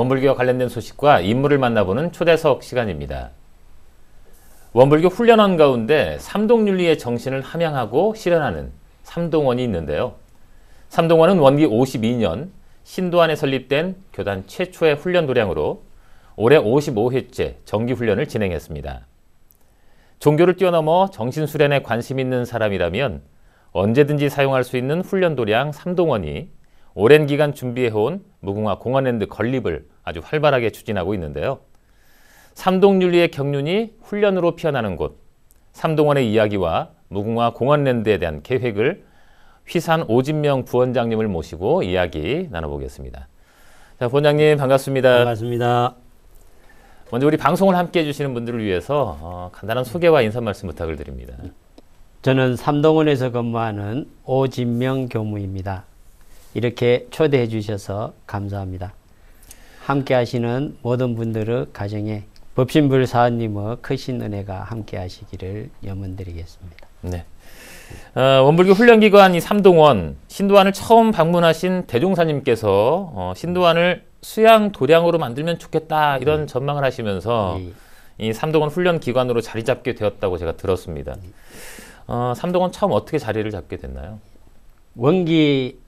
원불교와 관련된 소식과 인물을 만나보는 초대석 시간입니다. 원불교 훈련원 가운데 삼동윤리의 정신을 함양하고 실현하는 삼동원이 있는데요. 삼동원은 원기 52년 신도안에 설립된 교단 최초의 훈련 도량으로 올해 55회째 정기훈련을 진행했습니다. 종교를 뛰어넘어 정신수련에 관심 있는 사람이라면 언제든지 사용할 수 있는 훈련 도량 삼동원이 오랜 기간 준비해온 무궁화 공원랜드 건립을 아주 활발하게 추진하고 있는데요. 삼동윤리의 경륜이 훈련으로 피어나는 곳, 삼동원의 이야기와 무궁화 공원랜드에 대한 계획을 휘산 오진명 부원장님을 모시고 이야기 나눠보겠습니다. 자, 부원장님 반갑습니다. 반갑습니다. 먼저 우리 방송을 함께해 주시는 분들을 위해서 간단한 소개와 인사 말씀 부탁을 드립니다. 저는 삼동원에서 근무하는 오진명 교무입니다. 이렇게 초대해 주셔서 감사합니다. 함께 하시는 모든 분들의 가정에 법신불 사원님의 크신 은혜가 함께 하시기를 염원드리겠습니다. 네. 원불교 훈련기관 이 삼동원, 신도안을 처음 방문하신 대종사님께서 신도안을 수양 도량으로 만들면 좋겠다 이런 전망을 하시면서 이 삼동원 훈련기관으로 자리 잡게 되었다고 제가 들었습니다. 삼동원 처음 어떻게 자리를 잡게 됐나요? 원기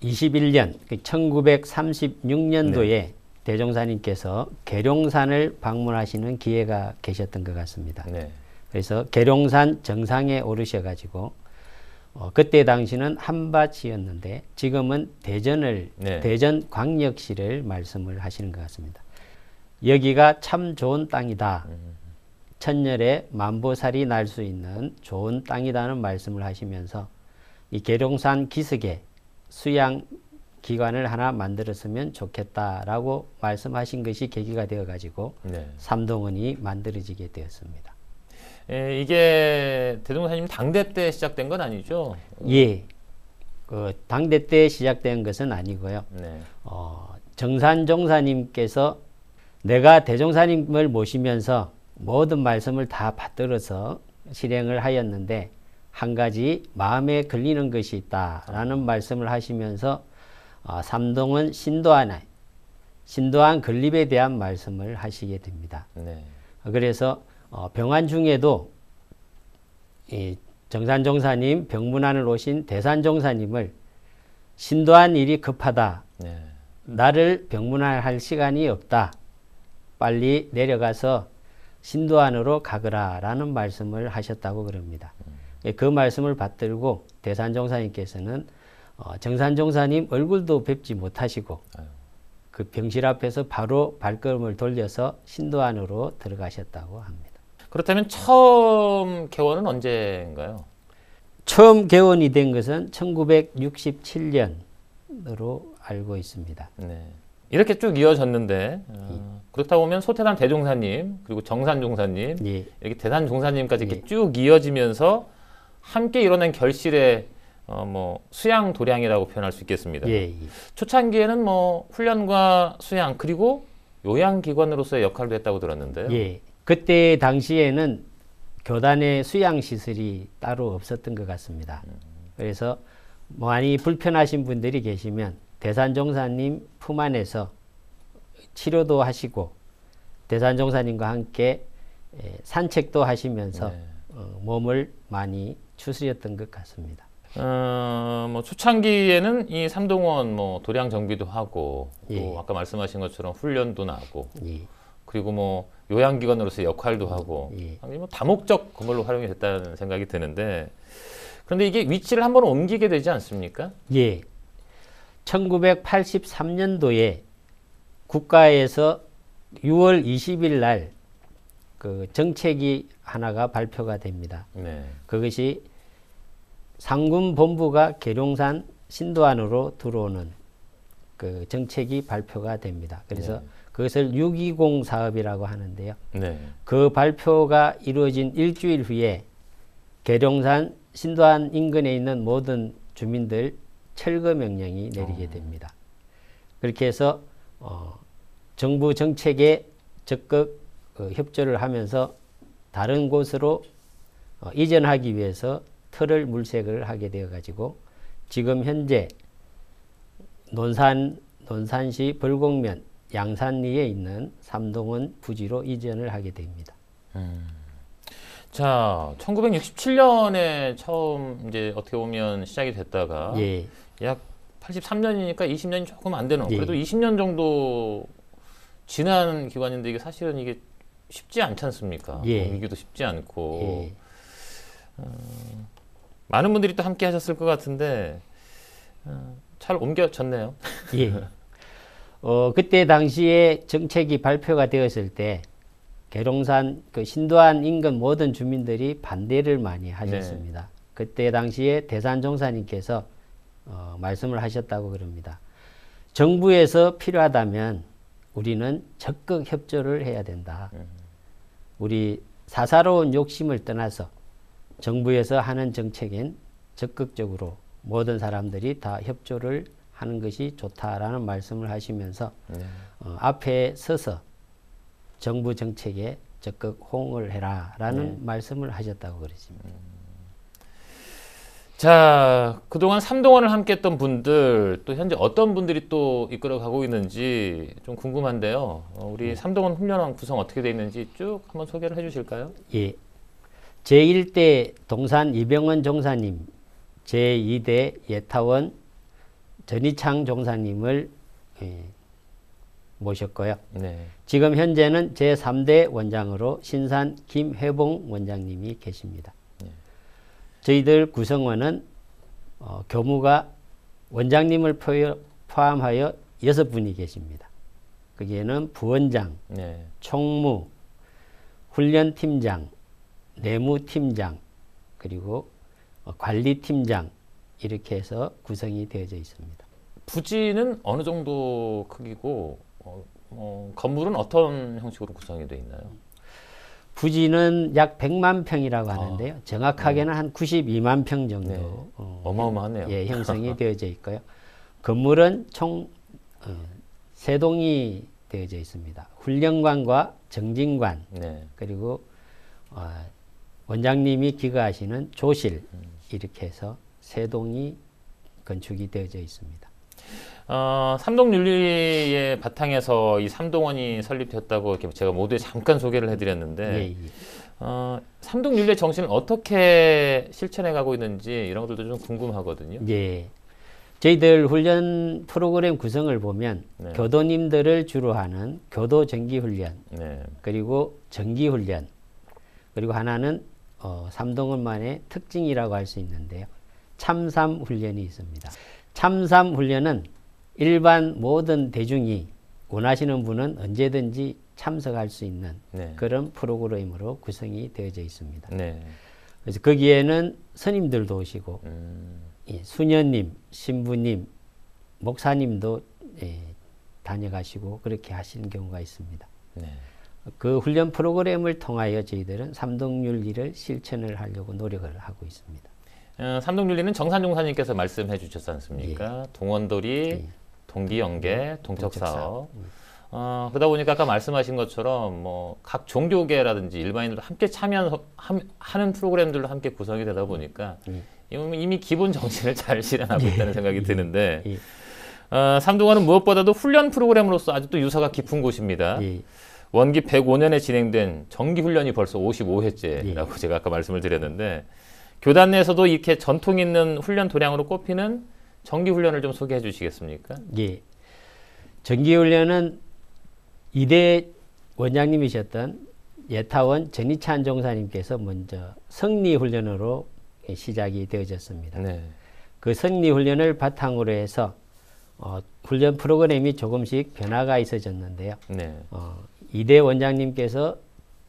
21년 1936년도에 네. 대종사님께서 계룡산을 방문하시는 기회가 계셨던 것 같습니다. 네. 그래서 계룡산 정상에 오르셔가지고 그때 당시는 한밭이었는데 지금은 대전을 네. 대전광역시를 말씀을 하시는 것 같습니다. 여기가 참 좋은 땅이다. 천년에 만보살이 날 수 있는 좋은 땅이라는 말씀을 하시면서 이 계룡산 기슭에 수양 기관을 하나 만들었으면 좋겠다라고 말씀하신 것이 계기가 되어가지고 네. 삼동원이 만들어지게 되었습니다. 이게 대종사님 당대 때 시작된 건 아니죠? 예, 그 당대 때 시작된 것은 아니고요. 네. 정산종사님께서 내가 대종사님을 모시면서 모든 말씀을 다 받들어서 실행을 하였는데 한 가지 마음에 걸리는 것이 있다라는 말씀을 하시면서 삼동원 신도안 건립에 대한 말씀을 하시게 됩니다. 네. 그래서 병환 중에도 이 정산종사님 병문안을 오신 대산종사님을 신도안 일이 급하다. 네. 나를 병문안할 시간이 없다. 빨리 내려가서 신도안으로 가거라 라는 말씀을 하셨다고 그럽니다. 그 말씀을 받들고 대산종사님께서는 정산종사님 얼굴도 뵙지 못하시고 그 병실 앞에서 바로 발걸음을 돌려서 신도안으로 들어가셨다고 합니다. 그렇다면 처음 개원은 언제인가요? 처음 개원이 된 것은 1967년으로 알고 있습니다. 네. 이렇게 쭉 이어졌는데 그렇다 보면 소태산 대종사님 그리고 정산종사님 예. 이렇게 대산종사님까지 이렇게 예. 쭉 이어지면서 함께 이뤄낸 결실의 수양 도량이라고 표현할 수 있겠습니다. 예. 초창기에는 훈련과 수양 그리고 요양기관으로서의 역할도 했다고 들었는데요. 예. 그때 당시에는 교단의 수양시설이 따로 없었던 것 같습니다. 그래서 많이 불편하신 분들이 계시면 대산종사님 품 안에서 치료도 하시고 대산종사님과 함께 산책도 하시면서 네. 몸을 많이 추스렸던 것 같습니다. 초창기에는 이 삼동원 도량 정비도 하고 예. 또 아까 말씀하신 것처럼 훈련도 나고 예. 그리고 요양기관으로서의 역할도 하고 예. 다목적 건물로 활용이 됐다는 생각이 드는데 그런데 이게 위치를 한번 옮기게 되지 않습니까? 예. 1983년도에 국가에서 6월 20일 날 그 정책이 하나가 발표가 됩니다. 네. 그것이 상군본부가 계룡산 신도안으로 들어오는 그 정책이 발표가 됩니다. 그래서 네. 그것을 620 사업이라고 하는데요. 네. 그 발표가 이루어진 일주일 후에 계룡산 신도안 인근에 있는 모든 주민들 철거 명령이 내리게 됩니다. 그렇게 해서 정부 정책에 적극 협조를 하면서 다른 곳으로 이전하기 위해서 틀을 물색을 하게 되어 가지고 지금 현재 논산시 벌곡면 양산리에 있는 삼동원 부지로 이전을 하게 됩니다. 자, 1967년에 처음 이제 어떻게 보면 시작이 됐다가 예, 약 83년이니까 20년이 조금 안 되는, 예. 그래도 20년 정도 지난 기간인데 이게 사실은 이게 쉽지 않지 않습니까? 예. 옮기기도 쉽지 않고 예. 많은 분들이 또 함께 하셨을 것 같은데 잘 옮겨졌네요. 예. 그때 당시에 정책이 발표가 되었을 때 계룡산 그 신도안 인근 모든 주민들이 반대를 많이 하셨습니다. 그때 당시에 대산종사님께서 말씀을 하셨다고 그럽니다. 정부에서 필요하다면 우리는 적극 협조를 해야 된다. 우리 사사로운 욕심을 떠나서 정부에서 하는 정책엔 적극적으로 모든 사람들이 다 협조를 하는 것이 좋다라는 말씀을 하시면서 앞에 서서 정부 정책에 적극 호응을 해라라는 말씀을 하셨다고 그러십니다. 자, 그동안 삼동원을 함께 했던 분들, 또 현재 어떤 분들이 또 이끌어가고 있는지 좀 궁금한데요. 우리 삼동원 훈련원 구성 어떻게 되어 있는지 쭉 한번 소개를 해주실까요? 예. 제1대 동산 이병헌 종사님, 제2대 예타원 전희창 종사님을 모셨고요. 네. 지금 현재는 제3대 원장으로 신산 김회봉 원장님이 계십니다. 저희들 구성원은 교무가 원장님을 포함하여 6분이 계십니다. 거기에는 부원장, 네. 총무, 훈련팀장, 내무팀장, 그리고 관리팀장 이렇게 해서 구성이 되어져 있습니다. 부지는 어느 정도 크기고 건물은 어떤 형식으로 구성이 되어 있나요? 부지는 약 100만 평이라고 하는데요. 정확하게는 한 92만 평 정도 네. 어마어마하네요. 예, 형성이 되어져 있고요. 건물은 총 3동이 되어져 있습니다. 훈련관과 정진관, 네. 그리고 원장님이 기거하시는 조실 이렇게 해서 3동이 건축이 되어져 있습니다. 삼동윤리의 바탕에서 이 삼동원이 설립됐다고 이렇게 제가 모두에 잠깐 소개를 해드렸는데 예, 예. 삼동윤리의 정신을 어떻게 실천해 가고 있는지 이런 것들도 좀 궁금하거든요. 예. 저희들 훈련 프로그램 구성을 보면 네. 교도님들을 주로 하는 교도 정기훈련, 네. 그리고 정기훈련, 그리고 하나는 삼동원만의 특징이라고 할 수 있는데요. 참삼훈련이 있습니다. 참삼훈련은 일반 모든 대중이 원하시는 분은 언제든지 참석할 수 있는 네. 그런 프로그램으로 구성이 되어져 있습니다. 네. 그래서 거기에는 스님들도 오시고 예, 수녀님, 신부님, 목사님도 다녀가시고 그렇게 하시는 경우가 있습니다. 네. 그 훈련 프로그램을 통하여 저희들은 삼동윤리를 실천을 하려고 노력을 하고 있습니다. 삼동윤리는 정산종사님께서 말씀해 주셨지 않습니까? 예. 동원돌이, 예. 동기연계, 동척사업. 동척사업. 그러다 보니까 아까 말씀하신 것처럼 뭐 각 종교계라든지 일반인들도 함께 하는 프로그램들도 함께 구성이 되다 보니까 이미 기본 정신을 잘 실현하고 있다는 생각이 드는데 삼동원은 무엇보다도 훈련 프로그램으로서 아주 또 유서가 깊은 곳입니다. 예. 원기 105년에 진행된 정기훈련이 벌써 55회째라고 제가 아까 말씀을 드렸는데 교단 내에서도 이렇게 전통 있는 훈련 도량으로 꼽히는 정기훈련을 좀 소개해 주시겠습니까? 예. 정기훈련은 2대 원장님이셨던 예타원 전희찬 종사님께서 먼저 성리훈련으로 시작이 되어졌습니다. 네. 그 성리훈련을 바탕으로 해서 훈련 프로그램이 조금씩 변화가 있어졌는데요. 네. 2대 원장님께서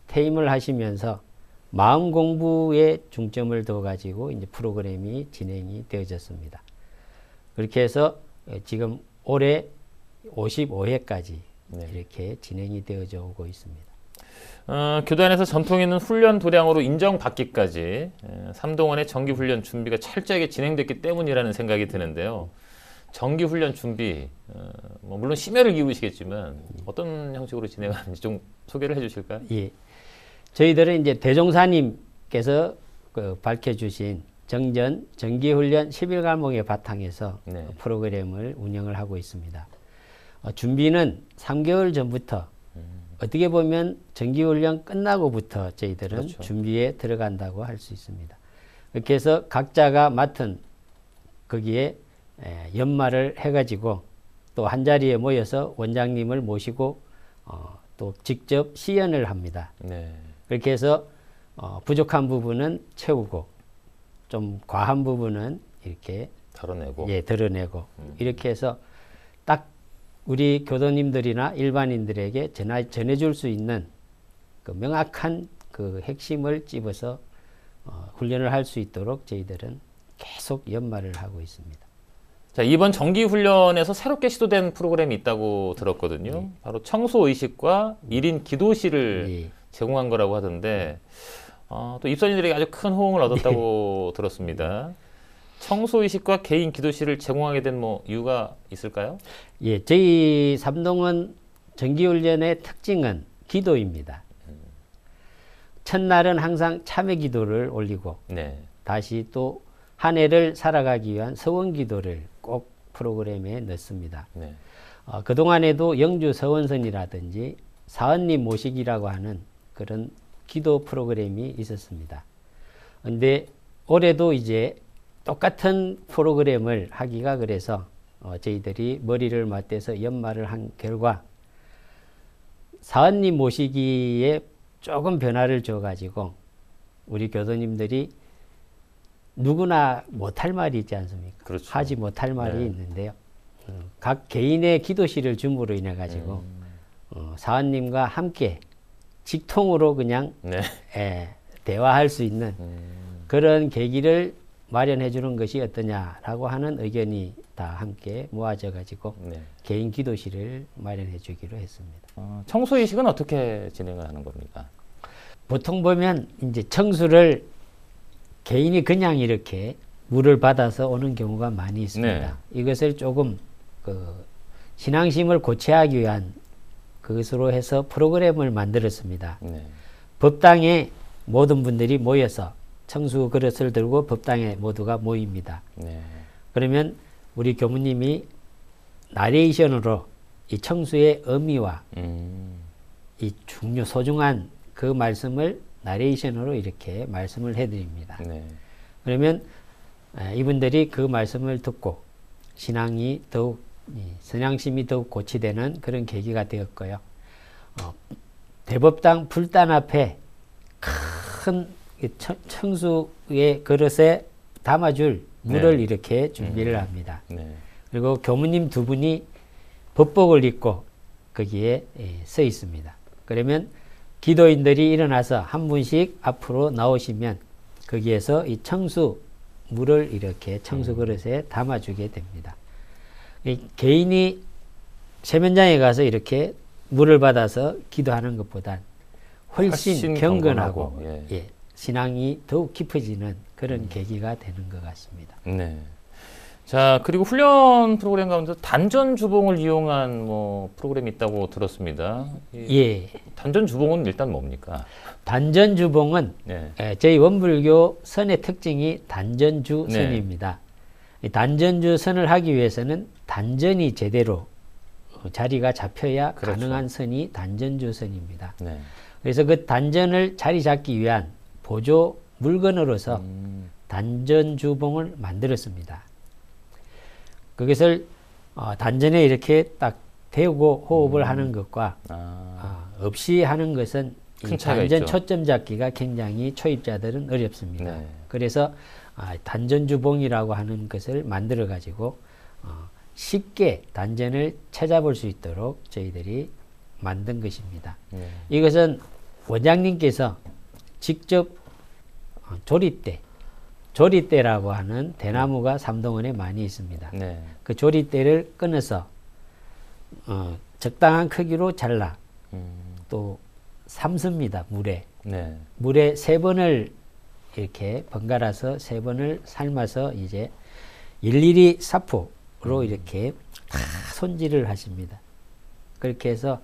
퇴임을 하시면서 마음 공부에 중점을 둬 가지고 이제 프로그램이 진행이 되어졌습니다. 그렇게 해서 지금 올해 55회까지 네. 이렇게 진행이 되어져 오고 있습니다. 교단에서 전통 있는 훈련 도량으로 인정받기까지 삼동원의 정기훈련 준비가 철저하게 진행됐기 때문이라는 생각이 드는데요. 정기훈련 준비, 물론 심혈을 기울이시겠지만 어떤 형식으로 진행하는지 좀 소개를 해주실까요? 예, 저희들은 이제 대종사님께서 밝혀주신 정전 정기훈련 11과목의 바탕에서 네. 프로그램을 운영을 하고 있습니다. 준비는 3개월 전부터 어떻게 보면 정기훈련 끝나고부터 저희들은 그렇죠. 준비에 들어간다고 할 수 있습니다. 그렇게 해서 각자가 맡은 거기에 연말을 해가지고 또 한자리에 모여서 원장님을 모시고 또 직접 시연을 합니다. 네. 그렇게 해서 부족한 부분은 채우고 좀 과한 부분은 이렇게 덜어내고. 드러내고 이렇게 해서 딱 우리 교도님들이나 일반인들에게 전해줄 수 있는 그 명확한 그 핵심을 찝어서 훈련을 할 수 있도록 저희들은 계속 연말을 하고 있습니다. 자, 이번 정기 훈련에서 새롭게 시도된 프로그램이 있다고 들었거든요. 바로 청소 의식과 1인 기도실을 제공한 거라고 하던데 또 입선인들에게 아주 큰 호응을 얻었다고 들었습니다. 청소 의식과 개인 기도실을 제공하게 된 뭐 이유가 있을까요? 예, 저희 삼동원 정기훈련의 특징은 기도입니다. 첫날은 항상 참회 기도를 올리고 네. 다시 또 한 해를 살아가기 위한 서원 기도를 꼭 프로그램에 넣습니다. 네. 그동안에도 영주 서원선이라든지 사언님 모시기라고 하는 그런 기도 프로그램이 있었습니다. 근데 올해도 이제 똑같은 프로그램을 하기가 그래서 저희들이 머리를 맞대서 연말을 한 결과 사언님 모시기에 조금 변화를 줘가지고 우리 교도님들이 누구나 못할 말이 있지 않습니까? 그렇죠. 하지 못할 말이 네. 있는데요. 각 개인의 기도실을 줌으로 인해 가지고 사원님과 함께 직통으로 그냥 네. 대화할 수 있는 그런 계기를 마련해 주는 것이 어떠냐라고 하는 의견이 다 함께 모아져 가지고 네. 개인 기도실을 마련해 주기로 했습니다. 청소 의식은 어떻게 진행을 하는 겁니까? 보통 보면 이제 청수를 개인이 그냥 이렇게 물을 받아서 오는 경우가 많이 있습니다. 네. 이것을 조금 신앙심을 고취하기 위한 그것으로 해서 프로그램을 만들었습니다. 네. 법당에 모든 분들이 모여서 청수 그릇을 들고 법당에 모두가 모입니다. 네. 그러면 우리 교무님이 나레이션으로 이 청수의 의미와 이 소중한 그 말씀을 나레이션으로 이렇게 말씀을 해드립니다. 네. 그러면 이분들이 그 말씀을 듣고 신앙이 더욱 선양심이 더욱 고취되는 그런 계기가 되었고요. 대법당 불단 앞에 큰 청수의 그릇에 담아줄 물을 네. 이렇게 준비를 합니다. 네. 그리고 교무님 두 분이 법복을 입고 거기에 서 있습니다. 그러면 기도인들이 일어나서 한 분씩 앞으로 나오시면 거기에서 이 청수 물을 이렇게 청수 그릇에 담아주게 됩니다. 개인이 세면장에 가서 이렇게 물을 받아서 기도하는 것보단 훨씬 경건하고 신앙이 더욱 깊어지는 그런 계기가 되는 것 같습니다. 네. 자, 그리고 훈련 프로그램 가운데 단전 주봉을 이용한 뭐 프로그램이 있다고 들었습니다. 예. 단전 주봉은 일단 뭡니까? 단전 주봉은 네. 저희 원불교 선의 특징이 단전주 네. 선입니다. 이 단전주 선을 하기 위해서는 단전이 제대로 자리가 잡혀야 그렇죠. 가능한 선이 단전주 선입니다. 네. 그래서 그 단전을 자리 잡기 위한 보조 물건으로서 단전주봉을 만들었습니다. 그것을 단전에 이렇게 딱 대고 호흡을 하는 것과 없이 하는 것은 이 단전 초점 잡기가 굉장히 초입자들은 어렵습니다. 네. 그래서 단전주봉이라고 하는 것을 만들어 가지고 쉽게 단전을 찾아볼 수 있도록 저희들이 만든 것입니다. 네. 이것은 원장님께서 직접 조리대라고 하는 대나무가 삼동원에 많이 있습니다. 네. 그 조리대를 끊어서 적당한 크기로 잘라 또 삶습니다. 물에. 네. 물에 3번을 이렇게 번갈아서 3번을 삶아서 이제 일일이 사포로 이렇게 다 손질을 하십니다. 그렇게 해서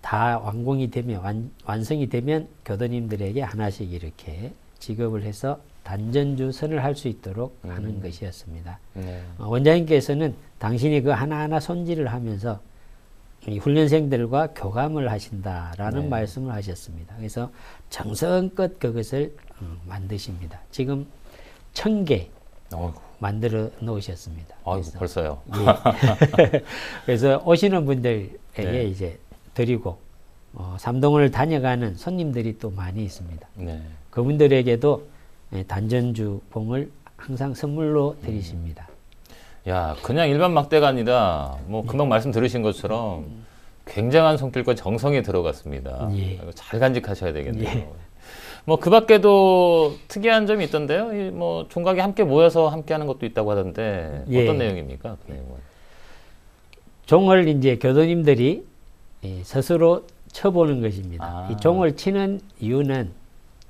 다 완공이 되면 완성이 되면 교도님들에게 하나씩 이렇게 지급을 해서 단전주선을 할 수 있도록 하는 것이었습니다. 네. 원장님께서는 당신이 그 하나하나 손질을 하면서 이 훈련생들과 교감을 하신다라는 네. 말씀을 하셨습니다. 그래서 정성껏 그것을 만드십니다. 지금 1000개 어이구. 만들어 놓으셨습니다. 아이고, 그래서, 벌써요. 예. 그래서 오시는 분들에게 네. 이제 드리고 삼동을 다녀가는 손님들이 또 많이 있습니다. 네. 그분들에게도 단전주 봉을 항상 선물로 드리십니다. 야, 그냥 일반 막대가 아니라 뭐 금방 말씀 들으신 것처럼 굉장한 손길과 정성이 들어갔습니다. 예. 이거 잘 간직하셔야 되겠네요. 예. 뭐 그 밖에도 특이한 점이 있던데요. 이 뭐 종각이 함께 모여서 함께 하는 것도 있다고 하던데 예. 어떤 내용입니까? 그 내용은. 종을 이제 교도님들이 스스로 쳐보는 것입니다. 아. 이 종을 치는 이유는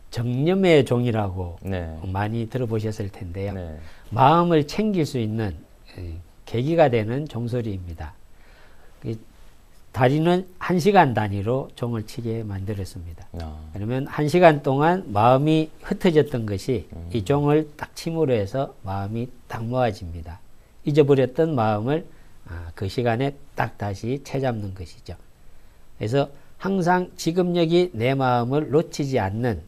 정념의 종이라고 네. 많이 들어보셨을 텐데요. 네. 마음을 챙길 수 있는 계기가 되는 종소리입니다. 다리는 1시간 단위로 종을 치게 만들었습니다. 그러면 1시간 동안 마음이 흩어졌던 것이 이 종을 딱 침으로 해서 마음이 딱 모아집니다. 잊어버렸던 마음을 그 시간에 딱 다시 채잡는 것이죠. 그래서 항상 지금 여기 내 마음을 놓치지 않는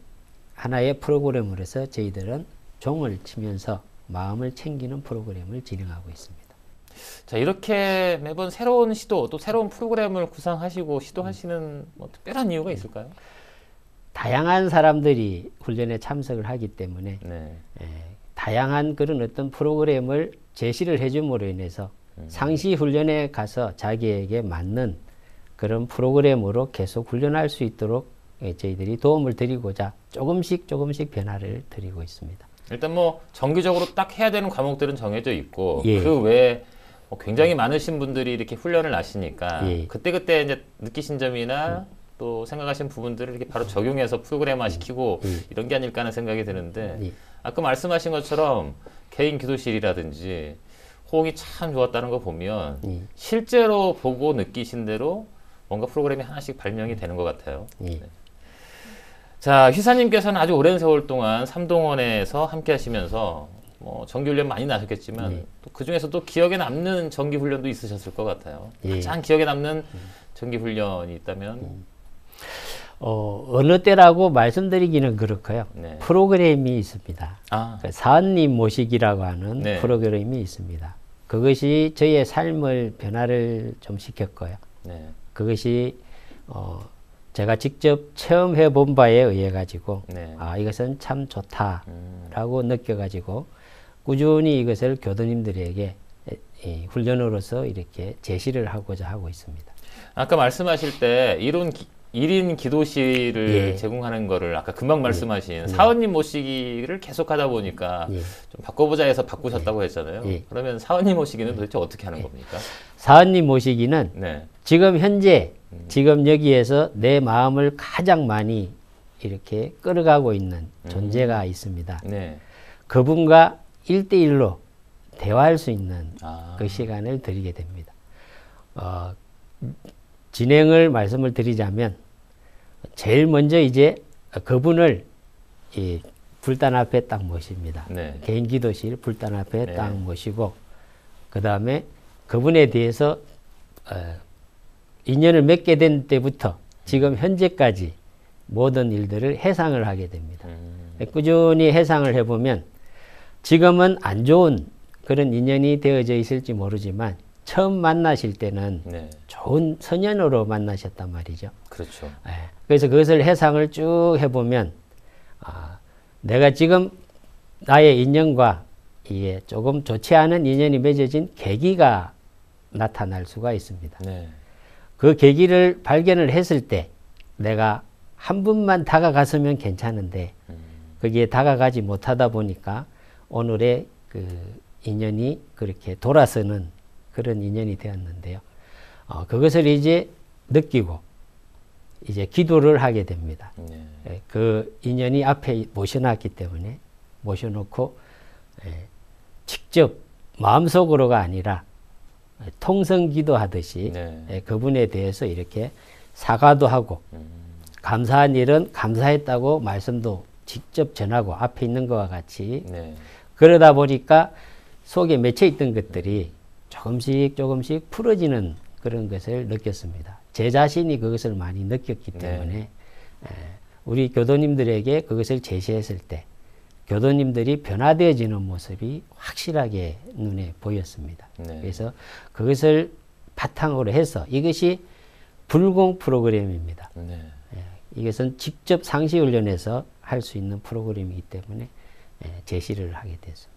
하나의 프로그램으로서 저희들은 종을 치면서 마음을 챙기는 프로그램을 진행하고 있습니다. 자, 이렇게 매번 새로운 시도, 또 새로운 프로그램을 구상하시고 시도하시는 뭐 특별한 이유가 있을까요? 다양한 사람들이 훈련에 참석을 하기 때문에 네. 다양한 그런 어떤 프로그램을 제시를 해줌으로 인해서 상시 훈련에 가서 자기에게 맞는 그런 프로그램으로 계속 훈련할 수 있도록 저희들이 도움을 드리고자 조금씩 변화를 드리고 있습니다. 일단 뭐 정기적으로 딱 해야 되는 과목들은 정해져 있고 예. 그 외에 뭐 굉장히 많으신 분들이 이렇게 훈련을 하시니까 예. 그때그때 이제 느끼신 점이나 또 생각하신 부분들을 이렇게 바로 적용해서 프로그램화 시키고 이런 게 아닐까 하는 생각이 드는데 예. 아까 말씀하신 것처럼 개인 기도실이라든지 호응이 참 좋았다는 거 보면 예. 실제로 보고 느끼신 대로 뭔가 프로그램이 하나씩 발명이 되는 것 같아요. 예. 네. 자, 휘사님께서는 아주 오랜 세월 동안 삼동원에서 함께 하시면서 뭐 정기훈련 많이 나셨겠지만 네. 또 그중에서도 기억에 남는 정기훈련도 있으셨을 것 같아요. 예. 가장 기억에 남는 정기훈련이 있다면 어느 때라고 말씀드리기는 그렇고요. 네. 프로그램이 있습니다. 아, 그 사은님 모시기라고 하는 네. 프로그램이 있습니다. 그것이 저희의 삶을 변화를 좀 시켰고요. 네. 그것이 제가 직접 체험해 본 바에 의해 가지고 네. 이것은 참 좋다라고 느껴 가지고 꾸준히 이것을 교도님들에게 훈련으로서 이렇게 제시를 하고자 하고 있습니다. 아까 말씀하실 때 1인 기도실을 예. 제공하는 거를 아까 금방 말씀하신 사원님 모시기를 계속 하다 보니까 예. 좀 바꿔보자 해서 바꾸셨다고 했잖아요. 예. 그러면 사원님 모시기는 도대체 어떻게 하는 겁니까? 사은님 모시기는 네. 지금 현재 지금 여기에서 내 마음을 가장 많이 이렇게 끌어가고 있는 존재가 있습니다. 네. 그분과 1대1로 대화할 수 있는 아. 그 시간을 드리게 됩니다. 진행을 말씀을 드리자면 제일 먼저 이제 그분을 이 불단 앞에 딱 모십니다. 네. 개인 기도실 불단 앞에 네. 딱 모시고 그 다음에 그분에 대해서 인연을 맺게 된 때부터 지금 현재까지 모든 일들을 해상을 하게 됩니다. 꾸준히 해상을 해보면 지금은 안 좋은 그런 인연이 되어져 있을지 모르지만 처음 만나실 때는 네. 좋은 선연으로 만나셨단 말이죠. 그렇죠. 그래서 그것을 해상을 쭉 해보면 내가 지금 나의 인연과 이게 조금 좋지 않은 인연이 맺어진 계기가 나타날 수가 있습니다. 네. 그 계기를 발견을 했을 때 내가 한 분만 다가갔으면 괜찮은데 거기에 다가가지 못하다 보니까 오늘의 그 인연이 그렇게 돌아서는 그런 인연이 되었는데요. 그것을 이제 느끼고 이제 기도를 하게 됩니다. 네. 그 인연이 앞에 모셔놨기 때문에 모셔놓고 직접 마음속으로가 아니라 통성 기도하듯이 네. 그분에 대해서 이렇게 사과도 하고 감사한 일은 감사했다고 말씀도 직접 전하고 앞에 있는 것과 같이 네. 그러다 보니까 속에 맺혀 있던 것들이 조금씩 풀어지는 그런 것을 느꼈습니다. 제 자신이 그것을 많이 느꼈기 때문에 우리 교도님들에게 그것을 제시했을 때 교도님들이 변화되어지는 모습이 확실하게 눈에 보였습니다. 네. 그래서 그것을 바탕으로 해서 이것이 불공 프로그램입니다. 네. 이것은 직접 상시훈련에서 할 수 있는 프로그램이기 때문에 제시를 하게 됐습니다.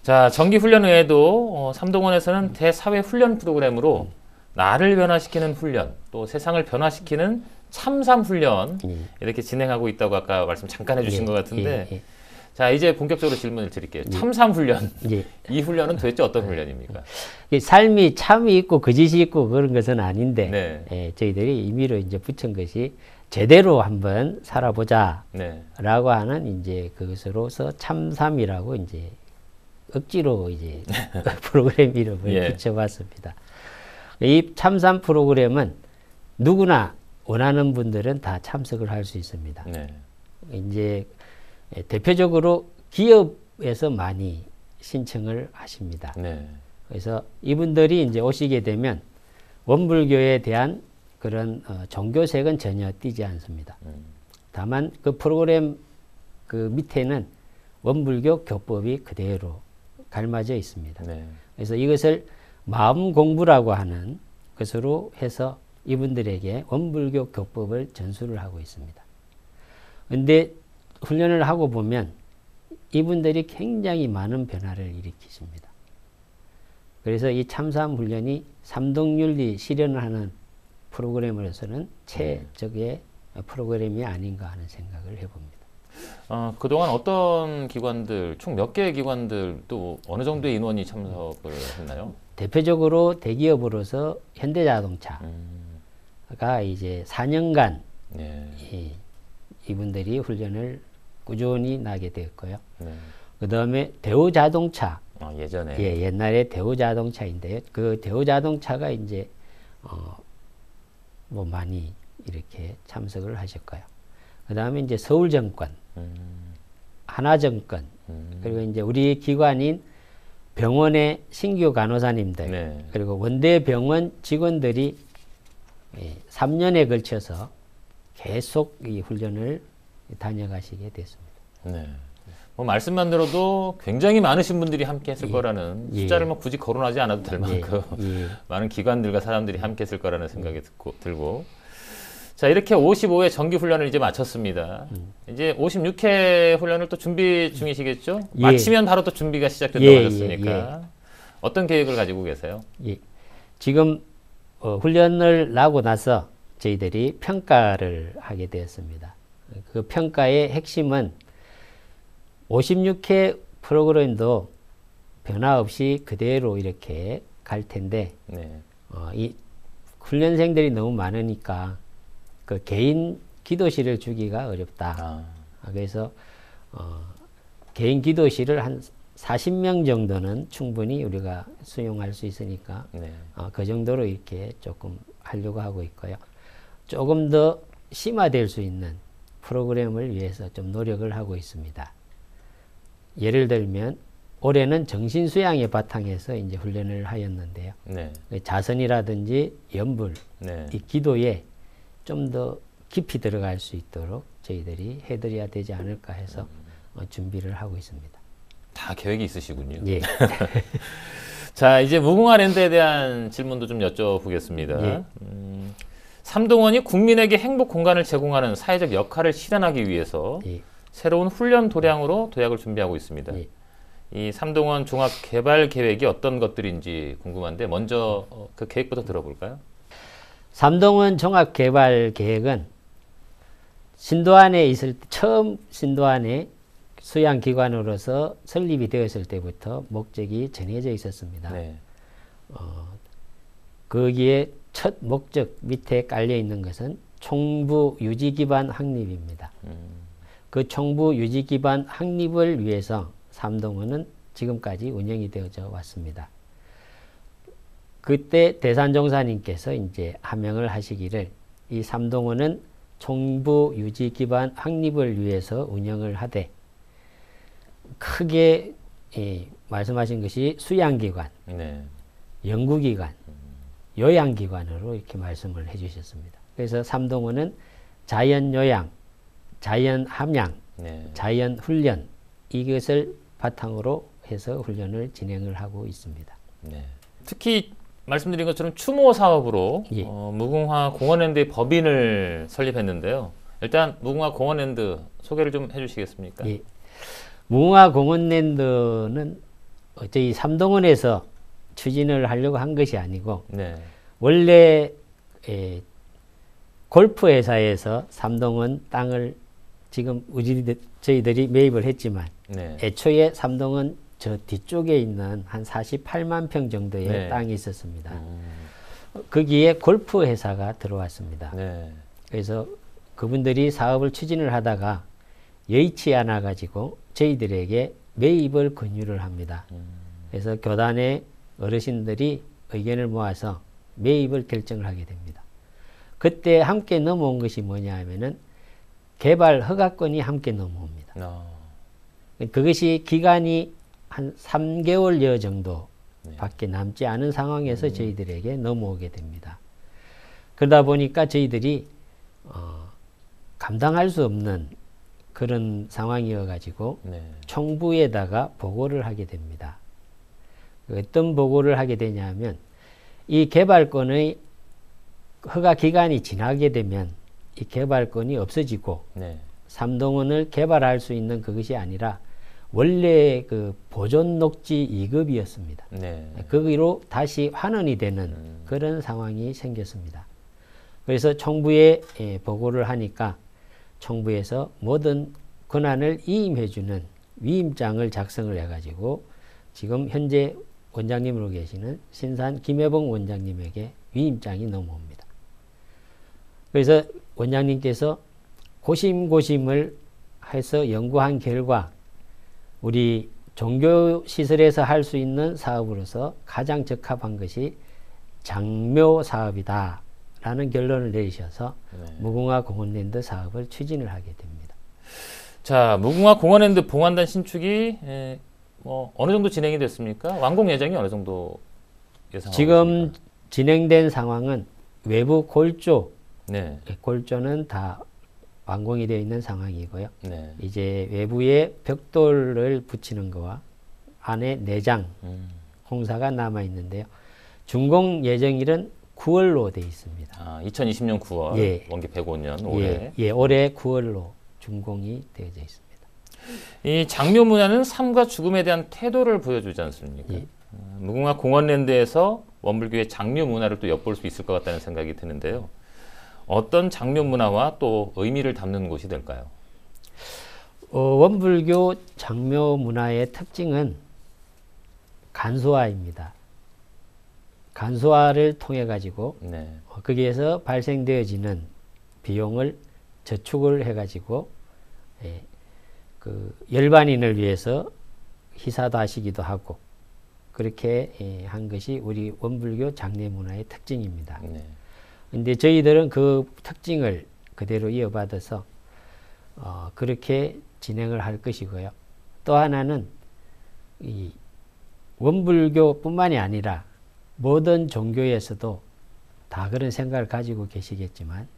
자, 정기훈련 외에도 삼동원에서는 대사회훈련 프로그램으로 나를 변화시키는 훈련, 또 세상을 변화시키는 참삼훈련 이렇게 진행하고 있다고 아까 말씀 잠깐 해주신 것 같은데 자, 이제 본격적으로 질문을 드릴게요. 참삼훈련, 이 훈련은 도대체 어떤 훈련입니까? 삶이 참이 있고 거짓이 있고 그런 것은 아닌데 네. 저희들이 임의로 이제 붙인 것이 제대로 한번 살아보자 라고 하는 이제 그것으로서 참삼이라고 이제 억지로 이제 프로그램 이름을 붙여봤습니다. 이 참삼 프로그램은 누구나 원하는 분들은 다 참석을 할 수 있습니다. 이제 대표적으로 기업에서 많이 신청을 하십니다. 그래서 이분들이 이제 오시게 되면 원불교에 대한 그런 종교색은 전혀 띄지 않습니다. 다만 그 프로그램 그 밑에는 원불교 교법이 그대로 갈마져 있습니다. 그래서 이것을 마음 공부라고 하는 것으로 해서 이분들에게 원불교 교법을 전수를 하고 있습니다. 근데 훈련을 하고 보면 이분들이 굉장히 많은 변화를 일으키십니다. 그래서 이 참삼 훈련이 삼동윤리 실현을 하는 프로그램으로서는 최적의 프로그램이 아닌가 하는 생각을 해봅니다. 그동안 어떤 기관들, 총 몇 개의 기관들 또 어느 정도의 인원이 참석을 했나요? 대표적으로 대기업으로서 현대자동차가 이제 4년간 이분들이 훈련을 꾸준히 나게 되었고요. 그 다음에 대우자동차. 예전에. 옛날에 대우자동차인데요. 그 대우자동차가 이제, 뭐 많이 이렇게 참석을 하셨고요. 그 다음에 이제 서울정권, 하나정권, 그리고 이제 우리 기관인 병원의 신규 간호사님들, 그리고 원대병원 직원들이 3년에 걸쳐서 계속 이 훈련을 다녀가시게 됐습니다. 뭐 말씀만 들어도 굉장히 많으신 분들이 함께 했을 거라는 숫자를 뭐 굳이 거론하지 않아도 될 만큼 많은 기관들과 사람들이 함께 했을 거라는 생각이 들고 자, 이렇게 55회 정기 훈련을 이제 마쳤습니다. 이제 56회 훈련을 또 준비 중이시겠죠? 마치면 바로 또 준비가 시작된다고 하셨으니까 어떤 계획을 가지고 계세요? 지금 훈련을 나고 나서 저희들이 평가를 하게 되었습니다. 그 평가의 핵심은 56회 프로그램도 변화 없이 그대로 이렇게 갈 텐데 이 훈련생들이 너무 많으니까 그 개인 기도실을 주기가 어렵다. 그래서 개인 기도실을 한 40명 정도는 충분히 우리가 수용할 수 있으니까 그 정도로 이렇게 조금 하려고 하고 있고요. 조금 더 심화될 수 있는 프로그램을 위해서 좀 노력을 하고 있습니다. 예를 들면 올해는 정신수양의 바탕에서 이제 훈련을 하였는데요. 자선이라든지 연불, 이 기도에 좀 더 깊이 들어갈 수 있도록 저희들이 해드려야 되지 않을까 해서 준비를 하고 있습니다. 다 계획이 있으시군요. 자, 이제 무궁화 랜드에 대한 질문도 좀 여쭤보겠습니다. 삼동원이 국민에게 행복 공간을 제공하는 사회적 역할을 실현하기 위해서 새로운 훈련 도량으로 도약을 준비하고 있습니다. 이 삼동원 종합 개발 계획이 어떤 것들인지 궁금한데 먼저 그 계획부터 들어볼까요? 삼동원 종합 개발 계획은 신도안에 있을 때 처음 신도안에 수양기관으로서 설립이 되었을 때부터 목적이 정해져 있었습니다. 거기에 첫 목적 밑에 깔려 있는 것은 총부 유지 기반 확립입니다. 그 총부 유지 기반 확립을 위해서 삼동원은 지금까지 운영이 되어져 왔습니다. 그때 대산종사님께서 이제 하명을 하시기를 이 삼동원은 총부 유지 기반 확립을 위해서 운영을 하되 크게 말씀하신 것이 수양기관, 네. 연구기관, 요양기관으로 이렇게 말씀을 해주셨습니다. 그래서 삼동원은 자연요양, 자연함양, 네. 자연훈련 이것을 바탕으로 해서 훈련을 진행을 하고 있습니다. 네. 특히 말씀드린 것처럼 추모 사업으로 예. 무궁화 공원랜드의 법인을 설립했는데요. 일단 무궁화 공원랜드 소개를 좀 해주시겠습니까? 예. 무궁화 공원랜드는 저희 삼동원에서 추진을 하려고 한 것이 아니고 네. 원래 골프 회사에서 삼동원 땅을 지금 저희들이 매입을 했지만 네. 애초에 삼동원 저 뒤쪽에 있는 한 48만 평 정도의 네. 땅이 있었습니다. 거기에 골프 회사가 들어왔습니다. 네. 그래서 그분들이 사업을 추진을 하다가 여의치 않아 가지고 저희들에게 매입을 권유를 합니다. 그래서 교단의 어르신들이 의견을 모아서 매입을 결정을 하게 됩니다. 그때 함께 넘어온 것이 뭐냐 하면은 개발 허가권이 함께 넘어옵니다. 그것이 기간이 한 3개월여 정도 밖에 남지 않은 상황에서 저희들에게 넘어오게 됩니다. 그러다 보니까 저희들이 감당할 수 없는 그런 상황이어 가지고 네. 총부에다가 보고를 하게 됩니다. 어떤 보고를 하게 되냐면 이 개발권의 허가 기간이 지나게 되면 이 개발권이 없어지고 네. 삼동원을 개발할 수 있는 그것이 아니라 원래 그 보존 녹지 2급이었습니다. 네. 거기로 다시 환원이 되는 그런 상황이 생겼습니다. 그래서 총부에 보고를 하니까 총부에서 모든 권한을 이임해주는 위임장을 작성을 해가지고 지금 현재 원장님으로 계시는 신산 김혜봉 원장님에게 위임장이 넘어옵니다. 그래서 원장님께서 고심고심을 해서 연구한 결과 우리 종교시설에서 할 수 있는 사업으로서 가장 적합한 것이 장묘 사업이다 라는 결론을 내리셔서 무궁화 공원랜드 사업을 추진을 하게 됩니다. 자, 무궁화 공원랜드 봉안단 신축이 어느 정도 진행이 됐습니까? 완공 예정이 어느 정도 예상하고 지금 있습니까? 진행된 상황은 외부 골조, 네. 골조는 다 완공이 되어 있는 상황이고요. 네. 이제 외부에 벽돌을 붙이는 거와 안에 내장, 공사가 남아 있는데요. 준공 예정일은 9월로 되어 있습니다. 2020년 9월, 예. 원기 105년 올해. 예, 올해 9월로 준공이 되어져 있습니다. 이 장묘 문화는 삶과 죽음에 대한 태도를 보여주지 않습니까? 예. 무궁화 공원랜드에서 원불교의 장묘 문화를 또 엿볼 수 있을 것 같다는 생각이 드는데요. 어떤 장묘 문화와 또 의미를 담는 곳이 될까요? 원불교 장묘 문화의 특징은 간소화입니다. 간소화를 통해 가지고 네. 거기에서 발생되어지는 비용을 저축을 해 가지고 그 열반인을 위해서 희사도 하시기도 하고 그렇게 한 것이 우리 원불교 장례 문화의 특징입니다. 네. 근데 저희들은 그 특징을 그대로 이어받아서 그렇게 진행을 할 것이고요. 또 하나는 이 원불교뿐만이 아니라 모든 종교에서도 다 그런 생각을 가지고 계시겠지만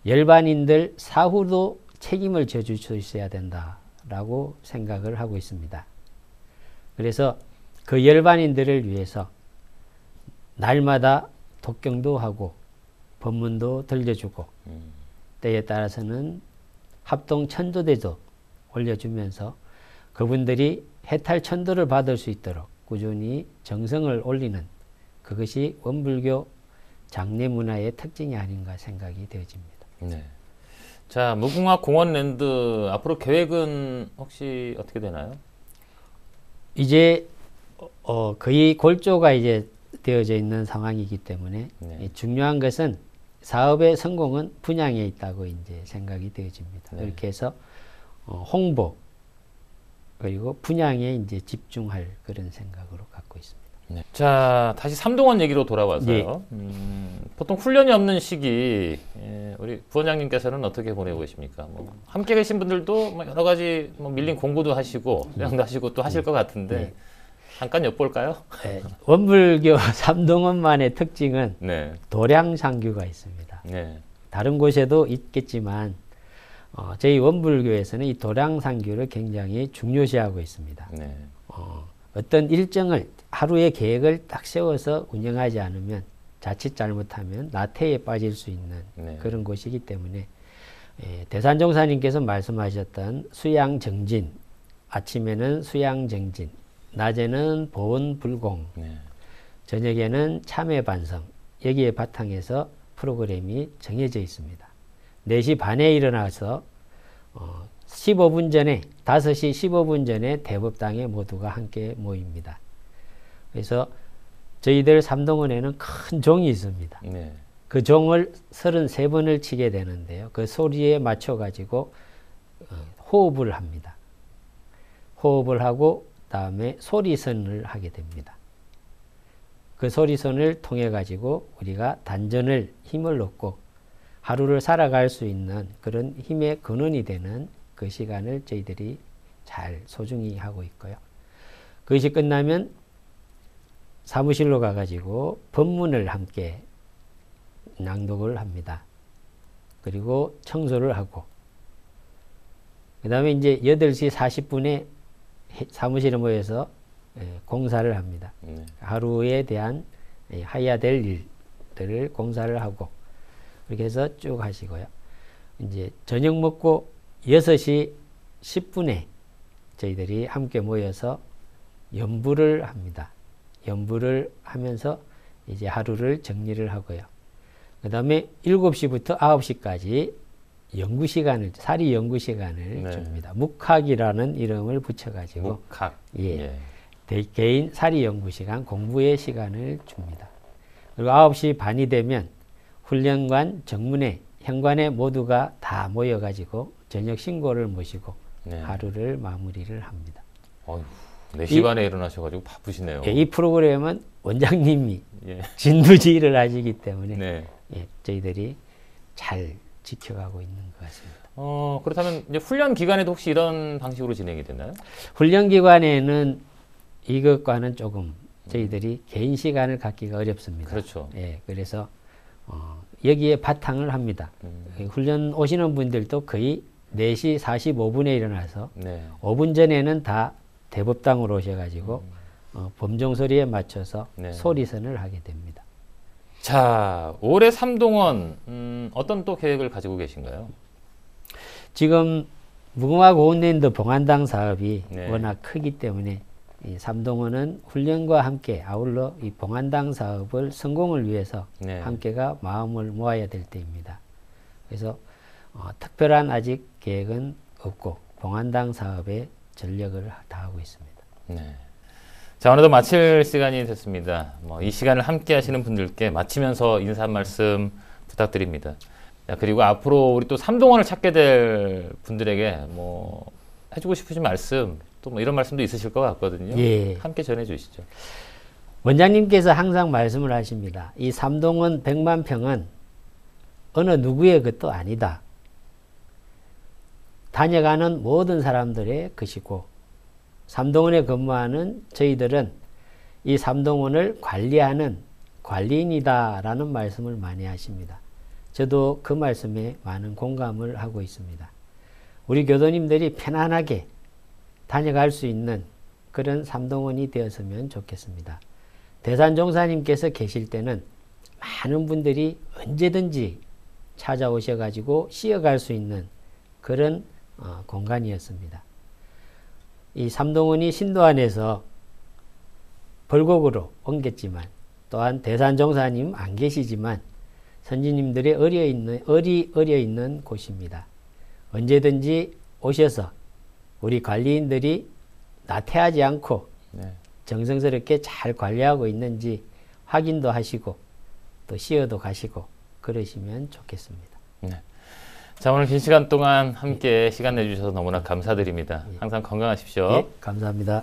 열반인들 사후도 책임을 져줄 수 있어야 된다라고 생각을 하고 있습니다. 그래서 그 열반인들을 위해서 날마다 독경도 하고 법문도 들려주고 때에 따라서는 합동 천도대도 올려주면서 그분들이 해탈 천도를 받을 수 있도록 꾸준히 정성을 올리는 그것이 원불교 장례 문화의 특징이 아닌가 생각이 되어집니다. 네. 자, 무궁화 공원랜드 앞으로 계획은 혹시 어떻게 되나요? 이제 거의 골조가 이제 되어져 있는 상황이기 때문에 네. 중요한 것은 사업의 성공은 분양에 있다고 이제 생각이 되어집니다. 네. 그렇게 해서 홍보 그리고 분양에 이제 집중할 그런 생각으로 갖고 있습니다. 네. 자, 다시 삼동원 얘기로 돌아와서요. 예. 보통 훈련이 없는 시기 우리 부원장님께서는 어떻게 보내고 계십니까? 뭐 함께 계신 분들도 뭐 여러 가지 뭐 밀린 공부도 하시고 수양도 하시고 또 하실 것 같은데 네. 잠깐 엿볼까요? 네. 원불교 삼동원만의 특징은 네. 도량상규가 있습니다. 네. 다른 곳에도 있겠지만 저희 원불교에서는 이 도량상규를 굉장히 중요시하고 있습니다. 네. 어떤 일정을 하루의 계획을 딱 세워서 운영하지 않으면 자칫 잘못하면 나태에 빠질 수 있는 네. 그런 곳이기 때문에 대산종사님께서 말씀하셨던 수양정진, 아침에는 수양정진, 낮에는 보온불공, 네. 저녁에는 참회반성, 여기에 바탕에서 프로그램이 정해져 있습니다. 4시 반에 일어나서 15분 전에 5시 15분 전에 대법당에 모두가 함께 모입니다. 그래서 저희들 삼동원에는 큰 종이 있습니다. 네. 그 종을 33번을 치게 되는데요. 그 소리에 맞춰 가지고 호흡을 합니다. 호흡을 하고 다음에 소리선을 하게 됩니다. 그 소리선을 통해 가지고 우리가 단전을 힘을 얻고 하루를 살아갈 수 있는 그런 힘의 근원이 되는 그 시간을 저희들이 잘 소중히 하고 있고요. 그것이 끝나면 사무실로 가가지고 법문을 함께 낭독을 합니다. 그리고 청소를 하고 그 다음에 이제 8시 40분에 사무실에 모여서 공사를 합니다. 하루에 대한 해야 될 일들을 공사를 하고 그렇게 해서 쭉 하시고요. 이제 저녁 먹고 6시 10분에 저희들이 함께 모여서 연부를 합니다. 연부를 하면서 이제 하루를 정리를 하고요. 그 다음에 7시부터 9시까지 연구시간을, 사리 연구시간을 네. 줍니다. 묵학이라는 이름을 붙여가지고. 묵학. 예. 개인 사리 연구시간, 공부의 시간을 줍니다. 그리고 9시 반이 되면 훈련관 정문에 현관에 모두가 다 모여가지고 저녁 신고를 모시고 네. 하루를 마무리를 합니다. 어휴, 4시 반에 일어나셔가지고 바쁘시네요. 이 프로그램은 원장님이 예. 진두지휘를 하시기 때문에 네. 저희들이 잘 지켜가고 있는 것 같습니다. 그렇다면 이제 훈련 기간에도 혹시 이런 방식으로 진행이 되나요? 훈련 기관에는 이것과는 조금 저희들이 개인 시간을 갖기가 어렵습니다. 그렇죠. 예, 그래서 여기에 바탕을 합니다. 훈련 오시는 분들도 거의 4시 45분에 일어나서 네. 5분 전에는 다 대법당으로 오셔가지고 범종 소리에 맞춰서 네. 소리선을 하게 됩니다. 자, 올해 삼동원 어떤 또 계획을 가지고 계신가요? 지금 무궁화 고운랜드 봉안당 사업이 네. 워낙 크기 때문에 이 삼동원은 훈련과 함께 아울러 이 봉안당 사업을 성공을 위해서 네. 함께가 마음을 모아야 될 때입니다. 그래서 특별한 아직 계획은 없고 봉안당 사업에 전력을 다하고 있습니다. 네. 자, 어느덧 마칠 시간이 됐습니다. 이 시간을 함께 하시는 분들께 마치면서 인사 한 말씀 부탁드립니다. 자, 그리고 앞으로 우리 또 삼동원을 찾게 될 분들에게 해주고 싶으신 말씀, 또 이런 말씀도 있으실 것 같거든요. 예. 함께 전해주시죠. 원장님께서 항상 말씀을 하십니다. 이 삼동원 100만 평은 어느 누구의 것도 아니다. 다녀가는 모든 사람들의 것이고 삼동원에 근무하는 저희들은 이 삼동원을 관리하는 관리인이다라는 말씀을 많이 하십니다. 저도 그 말씀에 많은 공감을 하고 있습니다. 우리 교도님들이 편안하게 다녀갈 수 있는 그런 삼동원이 되었으면 좋겠습니다. 대산종사님께서 계실 때는 많은 분들이 언제든지 찾아오셔가지고 쉬어갈 수 있는 그런 공간이었습니다. 이 삼동원이 신도안에서 벌곡으로 옮겼지만 또한 대산종사님 안 계시지만 선지님들이 어려 있는 곳입니다. 언제든지 오셔서 우리 관리인들이 나태하지 않고 네. 정성스럽게 잘 관리하고 있는지 확인도 하시고 또 쉬어도 가시고 그러시면 좋겠습니다. 네. 자, 오늘 긴 시간 동안 함께 시간 내주셔서 너무나 감사드립니다. 항상 건강하십시오. 예, 감사합니다.